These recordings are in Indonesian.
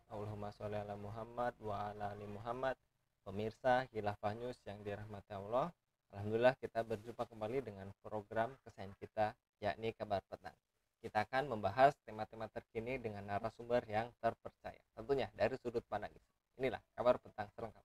Allahumma sholli ala Muhammad wa ala ali Muhammad. Pemirsa Khilafah News yang dirahmati Allah, alhamdulillah kita berjumpa kembali dengan program kesayangan kita, yakni Kabar Petang. Kita akan membahas tema-tema terkini dengan narasumber yang terpercaya, tentunya dari sudut pandang Islam. Inilah Kabar Petang selengkapnya.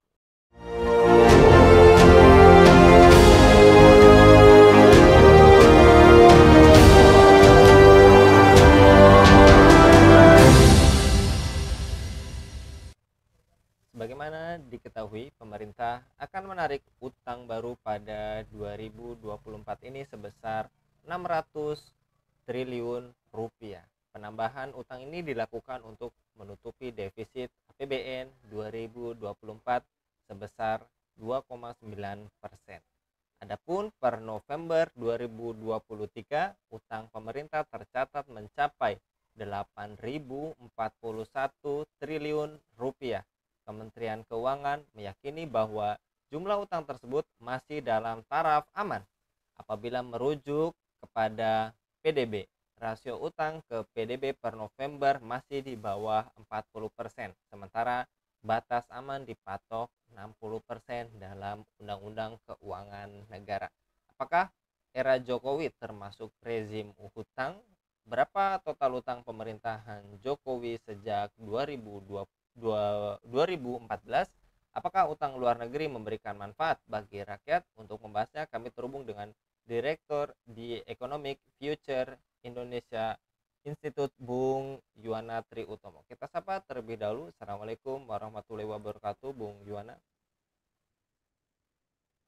Sebagaimana diketahui, pemerintah akan menarik utang baru pada 2024 ini sebesar 600 triliun rupiah. Penambahan utang ini dilakukan untuk menutupi defisit APBN 2024 sebesar 2,9%. Adapun per November 2023, utang pemerintah tercatat mencapai 8.041 triliun rupiah. Kementerian Keuangan meyakini bahwa jumlah utang tersebut masih dalam taraf aman apabila merujuk kepada PDB. Rasio utang ke PDB per November masih di bawah 40%, sementara batas aman dipatok 60% dalam Undang-Undang Keuangan Negara. Apakah era Jokowi termasuk rezim hutang? Berapa total utang pemerintahan Jokowi sejak 2014? Apakah utang luar negeri memberikan manfaat bagi rakyat? Untuk membahasnya kami terhubung dengan Direktur di Economic Future Indonesia Institute, Bung Yuwana Triutomo. Kita sapa terlebih dahulu. Assalamualaikum warahmatullahi wabarakatuh, Bung Yuwana.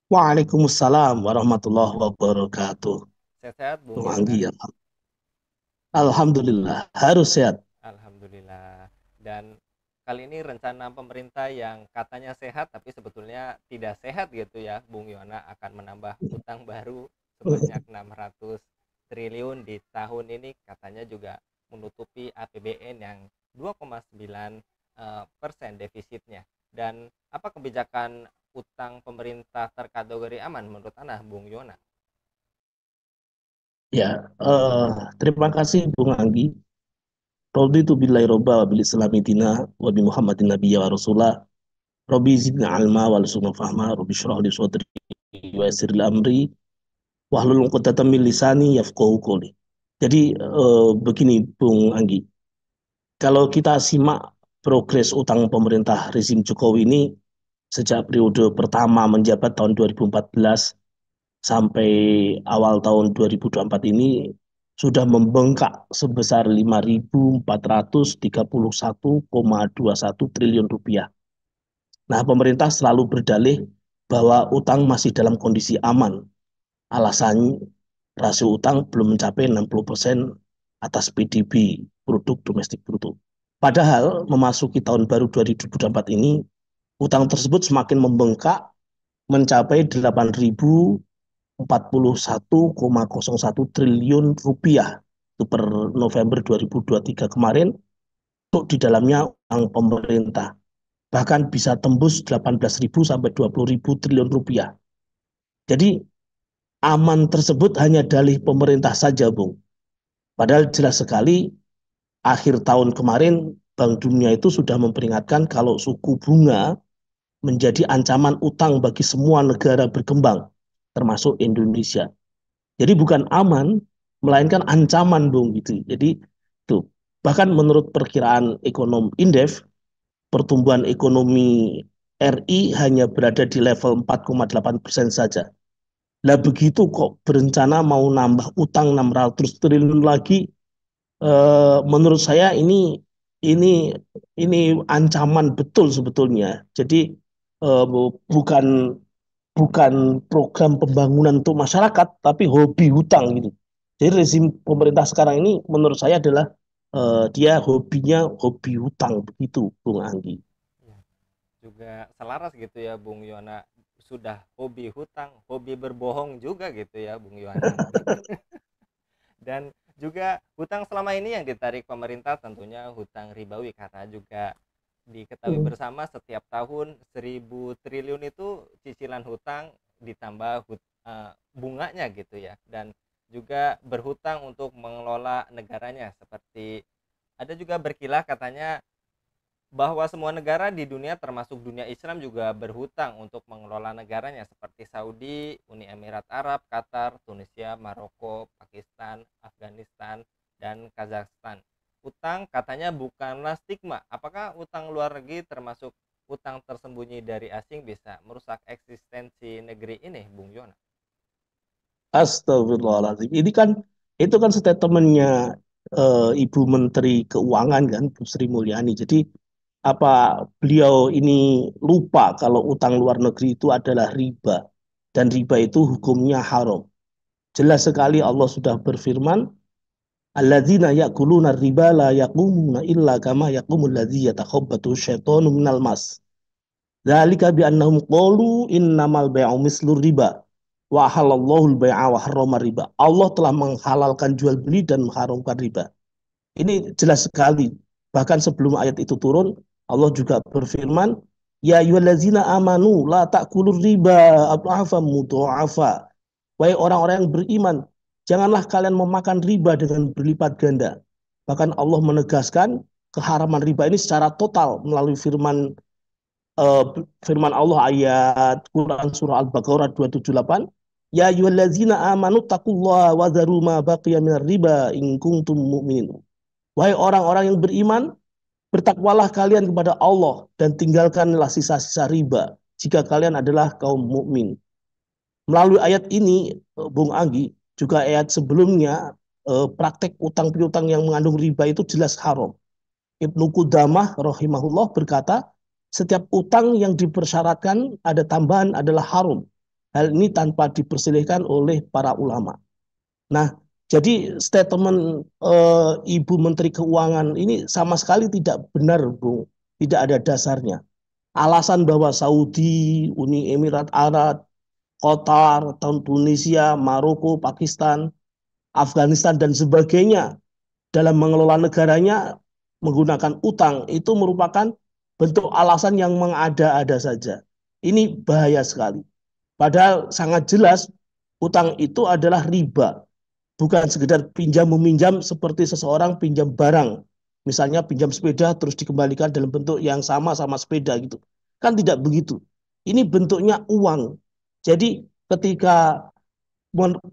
Waalaikumsalam warahmatullahi wabarakatuh. Sehat-sehat, Bung Bung Yuwana? Anggi ya. Alhamdulillah, harus sehat. Alhamdulillah. Dan kali ini rencana pemerintah yang katanya sehat tapi sebetulnya tidak sehat gitu ya, Bung Yuwana, akan menambah utang baru sebanyak 600 triliun di tahun ini, katanya juga menutupi APBN yang 2,9% defisitnya. Dan apa kebijakan utang pemerintah terkategori aman menurut Anda, Bung Yuwana? Ya, terima kasih Bung Anggi. Raditu billahi robba wa bil islami dina wa bi Muhammadin nabiyya wa rasulah. Rabbi zidni alma wa lusuna fahma, Rabbi syrah li sadri wa yassir li amri wahlul 'uqdatam min lisani yafqahu qawli. Jadi begini Bung Anggi, kalau kita simak progres utang pemerintah rezim Jokowi ini sejak periode pertama menjabat tahun 2014 sampai awal tahun 2024 ini sudah membengkak sebesar 5.431,21 triliun rupiah. Nah, pemerintah selalu berdalih bahwa utang masih dalam kondisi aman. Alasan rasio utang belum mencapai 60% atas PDB, produk domestik bruto. Padahal memasuki tahun baru 2024 ini, utang tersebut semakin membengkak mencapai 8.041,01 triliun rupiah itu per November 2023 kemarin, untuk di dalamnya utang pemerintah bahkan bisa tembus 18.000 sampai 20.000 triliun rupiah. Jadi aman tersebut hanya dalih pemerintah saja, Bung. Padahal jelas sekali akhir tahun kemarin Bank Dunia itu sudah memperingatkan kalau suku bunga menjadi ancaman utang bagi semua negara berkembang, termasuk Indonesia. Jadi bukan aman, melainkan ancaman, Bung, gitu. Jadi tuh, bahkan menurut perkiraan ekonom Indef, pertumbuhan ekonomi RI hanya berada di level 4,8% saja. Lah begitu kok berencana mau nambah utang 600 triliun lagi, menurut saya ini ini ancaman betul sebetulnya. Jadi bukan bukan program pembangunan untuk masyarakat, tapi hobi hutang gitu. Jadi rezim pemerintah sekarang ini menurut saya adalah dia hobinya hobi hutang begitu, Bung Anggi. Ya, juga selaras gitu ya, Bung Yuwana. Sudah hobi hutang, hobi berbohong juga gitu ya, Bung Yuwana. Dan juga hutang selama ini yang ditarik pemerintah tentunya hutang ribawi, karena juga diketahui bersama setiap tahun 1.000 triliun itu cicilan hutang ditambah bunganya gitu ya. Dan juga berhutang untuk mengelola negaranya, seperti ada juga berkilah katanya bahwa semua negara di dunia termasuk dunia Islam juga berhutang untuk mengelola negaranya seperti Saudi, Uni Emirat Arab, Qatar, Tunisia, Maroko, Pakistan, Afghanistan, dan Kazakhstan. Utang katanya bukanlah stigma. Apakah utang luar negeri termasuk utang tersembunyi dari asing bisa merusak eksistensi negeri ini, Bung Yona? Astagfirullahaladzim. Ini kan itu kan statementnya Ibu Menteri Keuangan kan, Bu Sri Mulyani. Jadi apa beliau ini lupa kalau utang luar negeri itu adalah riba dan riba itu hukumnya haram. Jelas sekali Allah sudah berfirman, alladzina ya'kuluna riba la yaqumuna illa kama yaqumul ladzi yatakhabbathu syaitanu minal mas. Dzalika bi annahum qalu innamal bai'u mislur riba wa halallahu al-bai'a wa harrama riba. Allah telah menghalalkan jual beli dan mengharamkan riba. Ini jelas sekali. Bahkan sebelum ayat itu turun, Allah juga berfirman, ya ayyuhallazina amanu la ta'kulur riba adhafan mudha'afa. Wahai orang-orang yang beriman, janganlah kalian memakan riba dengan berlipat ganda. Bahkan Allah menegaskan keharaman riba ini secara total melalui eh, firman Allah ayat Quran surah Al-Baqarah 278, ya ayyuhallazina amanu taqullaha wa dharu ma baqiya minar riba in kuntum mu'minin. Wahai orang-orang yang beriman, bertakwalah kalian kepada Allah dan tinggalkanlah sisa-sisa riba jika kalian adalah kaum mukmin. Melalui ayat ini, Bung Anggi, juga ayat sebelumnya, praktek utang piutang yang mengandung riba itu jelas haram. Ibnu Qudamah rahimahullah berkata, setiap utang yang dipersyaratkan ada tambahan adalah haram. Hal ini tanpa dipersilihkan oleh para ulama. Nah, jadi statement Ibu Menteri Keuangan ini sama sekali tidak benar, Bung. Tidak ada dasarnya. Alasan bahwa Saudi, Uni Emirat Arab, Qatar, Tunisia, Maroko, Pakistan, Afghanistan, dan sebagainya dalam mengelola negaranya menggunakan utang itu merupakan bentuk alasan yang mengada-ada saja. Ini bahaya sekali. Padahal sangat jelas utang itu adalah riba, bukan sekedar pinjam meminjam seperti seseorang pinjam barang. Misalnya pinjam sepeda terus dikembalikan dalam bentuk yang sama sama sepeda gitu. Kan tidak begitu. Ini bentuknya uang. Jadi ketika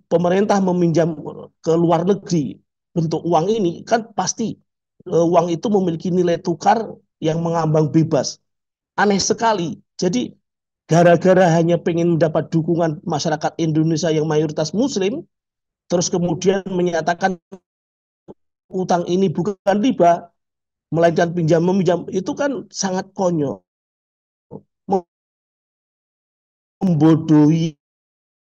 pemerintah meminjam ke luar negeri bentuk uang ini kan pasti uang itu memiliki nilai tukar yang mengambang bebas. Aneh sekali. Jadi gara-gara hanya pengen mendapat dukungan masyarakat Indonesia yang mayoritas muslim, terus kemudian menyatakan utang ini bukan riba, melainkan pinjam meminjam, itu kan sangat konyol, membodohi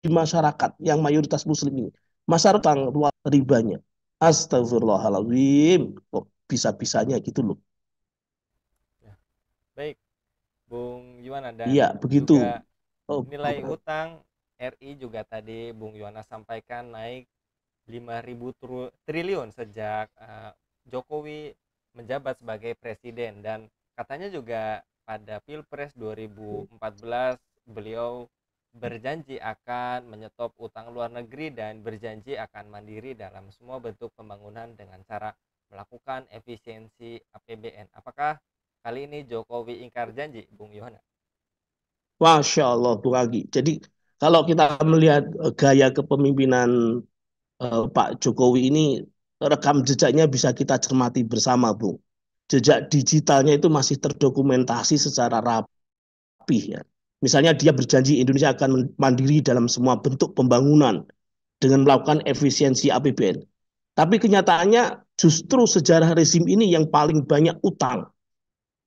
masyarakat yang mayoritas muslim ini. Masa utang luar ribanya. Astagfirullahaladzim. Kok bisa-bisanya gitu loh. Ya, baik, Bung Yuwana, Iya, dan begitu. juga Oh, nilai utang RI juga tadi Bung Yuwana sampaikan naik 5.000 triliun sejak Jokowi menjabat sebagai presiden, dan katanya juga pada Pilpres 2014 beliau berjanji akan menyetop utang luar negeri dan berjanji akan mandiri dalam semua bentuk pembangunan dengan cara melakukan efisiensi APBN. Apakah kali ini Jokowi ingkar janji, Bung Yohana? Masya Allah, Bu Agi. Jadi kalau kita melihat gaya kepemimpinan Pak Jokowi ini, rekam jejaknya bisa kita cermati bersama, Bu. Jejak digitalnya itu masih terdokumentasi secara rapih ya. Misalnya dia berjanji Indonesia akan mandiri dalam semua bentuk pembangunan dengan melakukan efisiensi APBN. Tapi kenyataannya justru sejarah rezim ini yang paling banyak utang.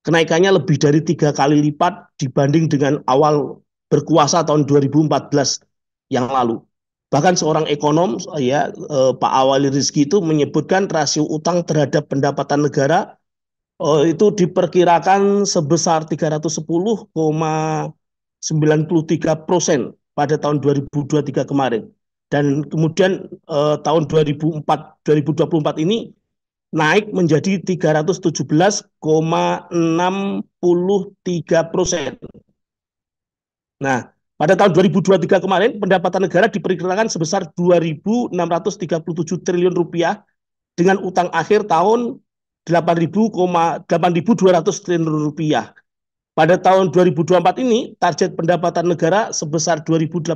Kenaikannya lebih dari 3 kali lipat dibanding dengan awal berkuasa tahun 2014 yang lalu. Bahkan seorang ekonom ya Pak Awali Rizki itu menyebutkan rasio utang terhadap pendapatan negara itu diperkirakan sebesar 310,93% pada tahun 2023 kemarin. Dan kemudian tahun 2024 ini naik menjadi 317,63%. Nah, pada tahun 2023 kemarin pendapatan negara diperkirakan sebesar 2.637 triliun rupiah dengan utang akhir tahun 8.200 triliun rupiah. Pada tahun 2024 ini, target pendapatan negara sebesar 2.802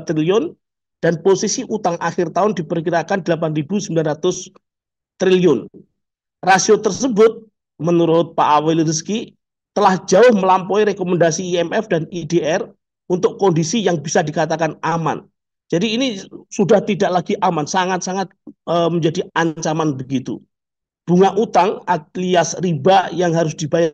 triliun dan posisi utang akhir tahun diperkirakan 8.900 triliun. Rasio tersebut, menurut Pak Awil Rizki, telah jauh melampaui rekomendasi IMF dan IDR untuk kondisi yang bisa dikatakan aman. Jadi ini sudah tidak lagi aman, sangat-sangat menjadi ancaman begitu. Bunga utang alias riba yang harus dibayar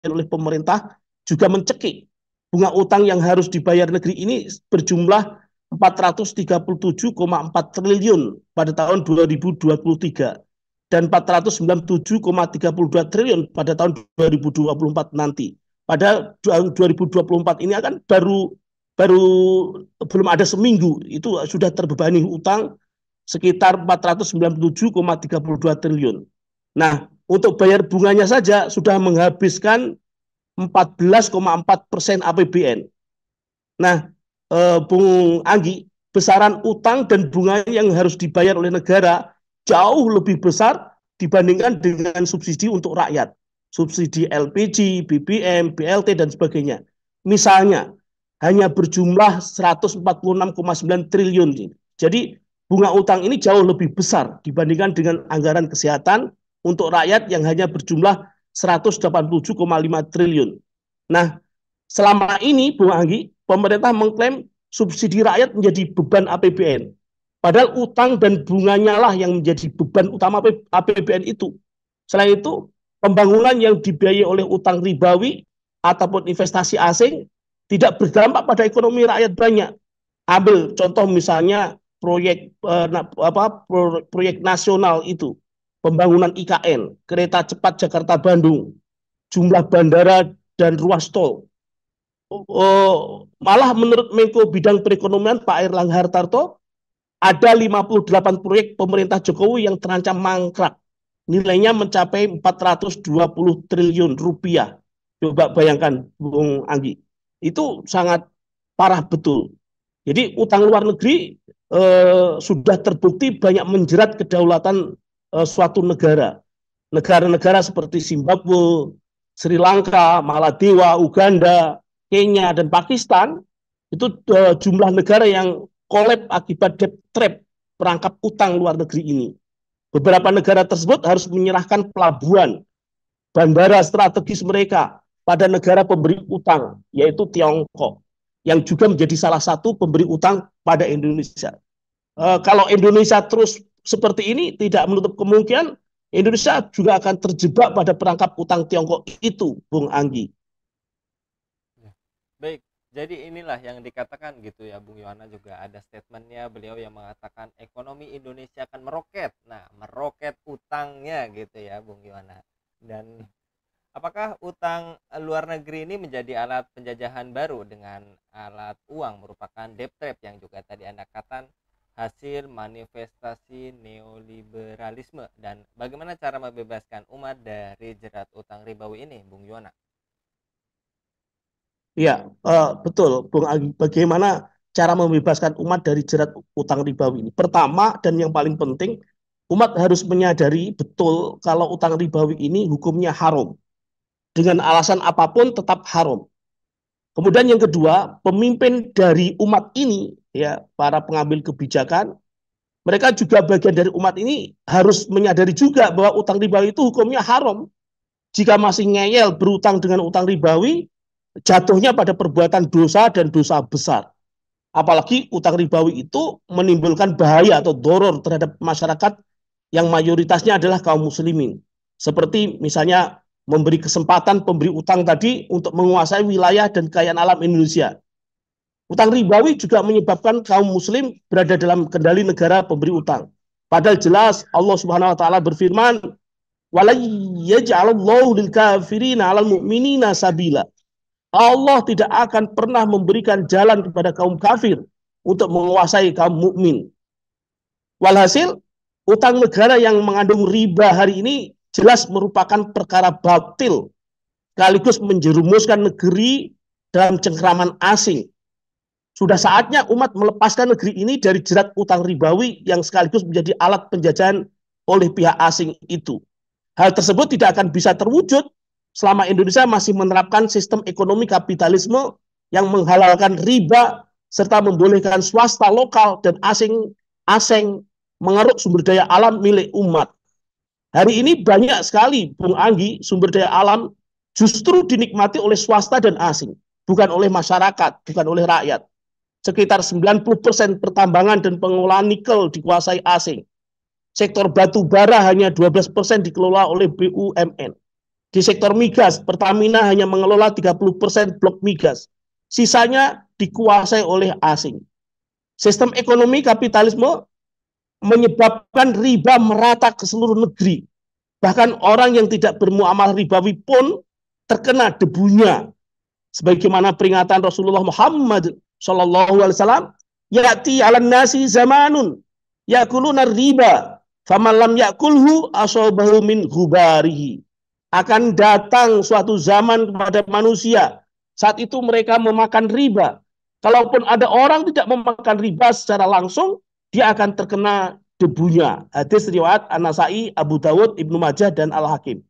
oleh pemerintah juga mencekik. Bunga utang yang harus dibayar negeri ini berjumlah 437,4 triliun pada tahun 2023 dan 497,32 triliun pada tahun 2024 nanti. Pada 2024 ini akan baru belum ada seminggu itu sudah terbebani utang sekitar 497,32 triliun. Nah, untuk bayar bunganya saja sudah menghabiskan 14,4% APBN. Nah, Bung Anggi, besaran utang dan bunga yang harus dibayar oleh negara jauh lebih besar dibandingkan dengan subsidi untuk rakyat. Subsidi LPG, BBM, BLT, dan sebagainya. Misalnya, hanya berjumlah 146,9 triliun. Jadi, bunga utang ini jauh lebih besar dibandingkan dengan anggaran kesehatan untuk rakyat yang hanya berjumlah 187,5 triliun. Nah, selama ini, Bung Anggi, pemerintah mengklaim subsidi rakyat menjadi beban APBN. Padahal utang dan bunganya lah yang menjadi beban utama APBN itu. Selain itu, pembangunan yang dibiayai oleh utang ribawi ataupun investasi asing tidak berdampak pada ekonomi rakyat banyak. Ambil contoh misalnya proyek nasional itu, pembangunan IKN, kereta cepat Jakarta-Bandung, jumlah bandara dan ruas tol. Malah menurut Menko Bidang Perekonomian Pak Erlangga Hartarto, ada 58 proyek pemerintah Jokowi yang terancam mangkrak. Nilainya mencapai 420 triliun rupiah. Coba bayangkan, Bung Anggi. Itu sangat parah betul. Jadi utang luar negeri sudah terbukti banyak menjerat kedaulatan suatu negara. Negara-negara seperti Zimbabwe, Sri Lanka, Maladewa, Uganda, Kenya, dan Pakistan, itu jumlah negara yang kolab akibat debt trap, perangkap utang luar negeri ini. Beberapa negara tersebut harus menyerahkan pelabuhan, bandara strategis mereka pada negara pemberi utang, yaitu Tiongkok, yang juga menjadi salah satu pemberi utang pada Indonesia. Kalau Indonesia terus seperti ini, tidak menutup kemungkinan Indonesia juga akan terjebak pada perangkap utang Tiongkok itu, Bung Anggi. Baik, jadi inilah yang dikatakan gitu ya, Bung Yohana, juga ada statementnya beliau yang mengatakan ekonomi Indonesia akan meroket. Nah, meroket utangnya gitu ya, Bung Yohana. Dan apakah utang luar negeri ini menjadi alat penjajahan baru dengan alat uang merupakan debt trap yang juga tadi Anda katakan hasil manifestasi neoliberalisme, dan bagaimana cara membebaskan umat dari jerat utang ribawi ini, Bung Yohana? Ya, betul, Bung Agi. Bagaimana cara membebaskan umat dari jerat utang ribawi ini? Pertama dan yang paling penting, umat harus menyadari betul kalau utang ribawi ini hukumnya haram. Dengan alasan apapun tetap haram. Kemudian yang kedua, pemimpin dari umat ini, ya, para pengambil kebijakan, mereka juga bagian dari umat ini harus menyadari juga bahwa utang ribawi itu hukumnya haram. Jika masih ngeyel berutang dengan utang ribawi, jatuhnya pada perbuatan dosa dan dosa besar. Apalagi utang ribawi itu menimbulkan bahaya atau doror terhadap masyarakat yang mayoritasnya adalah kaum muslimin. Seperti misalnya memberi kesempatan pemberi utang tadi untuk menguasai wilayah dan kekayaan alam Indonesia. Utang ribawi juga menyebabkan kaum muslim berada dalam kendali negara pemberi utang. Padahal jelas Allah Subhanahu wa taala berfirman, "Wala yaj'alallahu lil kafirina 'alal mu'minina sabila." Allah tidak akan pernah memberikan jalan kepada kaum kafir untuk menguasai kaum mukmin. Walhasil, utang negara yang mengandung riba hari ini jelas merupakan perkara batil, sekaligus menjerumuskan negeri dalam cengkraman asing. Sudah saatnya umat melepaskan negeri ini dari jerat utang ribawi yang sekaligus menjadi alat penjajahan oleh pihak asing itu. Hal tersebut tidak akan bisa terwujud selama Indonesia masih menerapkan sistem ekonomi kapitalisme yang menghalalkan riba serta membolehkan swasta lokal dan asing mengeruk sumber daya alam milik umat. Hari ini banyak sekali, Bung Anggi, sumber daya alam justru dinikmati oleh swasta dan asing, bukan oleh masyarakat, bukan oleh rakyat. Sekitar 90% pertambangan dan pengolahan nikel dikuasai asing. Sektor batu bara hanya 12% dikelola oleh BUMN. Di sektor migas, Pertamina hanya mengelola 30% blok migas. Sisanya dikuasai oleh asing. Sistem ekonomi kapitalisme menyebabkan riba merata ke seluruh negeri. Bahkan orang yang tidak bermuamalah ribawi pun terkena debunya. Sebagaimana peringatan Rasulullah Muhammad Shallallahu Alaihi Wasallam, yati ala nasi zamanun yakuluna riba, faman lam yakulhu asobahu min hubarihi. Akan datang suatu zaman kepada manusia, saat itu mereka memakan riba. Kalaupun ada orang tidak memakan riba secara langsung, dia akan terkena debunya. Hadis riwayat An-Nasai, Abu Dawud, Ibnu Majah, dan Al-Hakim.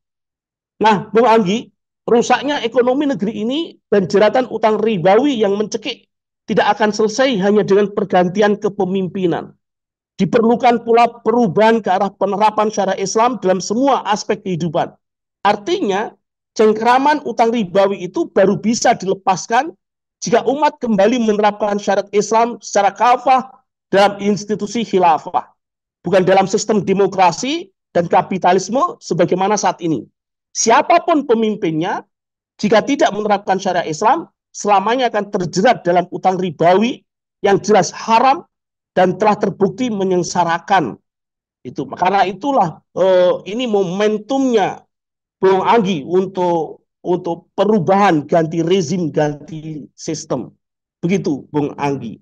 Nah, Bung Anggi, rusaknya ekonomi negeri ini dan jeratan utang ribawi yang mencekik tidak akan selesai hanya dengan pergantian kepemimpinan. Diperlukan pula perubahan ke arah penerapan syariat Islam dalam semua aspek kehidupan. Artinya, cengkraman utang ribawi itu baru bisa dilepaskan jika umat kembali menerapkan syariat Islam secara kafah dalam institusi khilafah, bukan dalam sistem demokrasi dan kapitalisme sebagaimana saat ini. Siapapun pemimpinnya, jika tidak menerapkan syariat Islam, selamanya akan terjerat dalam utang ribawi yang jelas haram dan telah terbukti menyengsarakan. Itu karena itulah ini momentumnya Bung Anggi untuk perubahan, ganti rezim, ganti sistem. Begitu, Bung Anggi.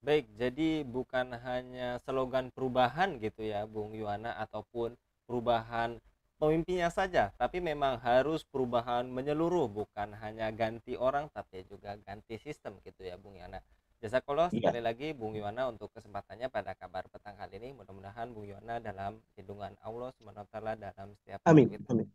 Baik, jadi bukan hanya slogan perubahan gitu ya, Bung Yuwana, ataupun perubahan pemimpinnya saja, tapi memang harus perubahan menyeluruh, bukan hanya ganti orang, tapi juga ganti sistem gitu ya, Bung Yuwana. Jazakallah sekali Ya, lagi Bung Yuwana untuk kesempatannya pada kabar petang kali ini. Mudah-mudahan Bung Yuwana dalam lindungan Allah SWT dalam setiap amin, aktivitas. amin.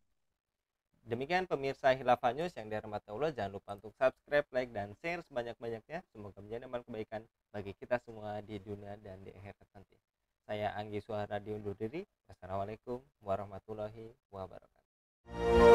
Demikian pemirsa Hilafah News yang dirahmati Allah, jangan lupa untuk subscribe, like, dan share sebanyak-banyaknya. Semoga menjadi amal kebaikan bagi kita semua di dunia dan di akhirat nanti. Saya Anggi Suhara undur diri. Wassalamualaikum warahmatullahi wabarakatuh.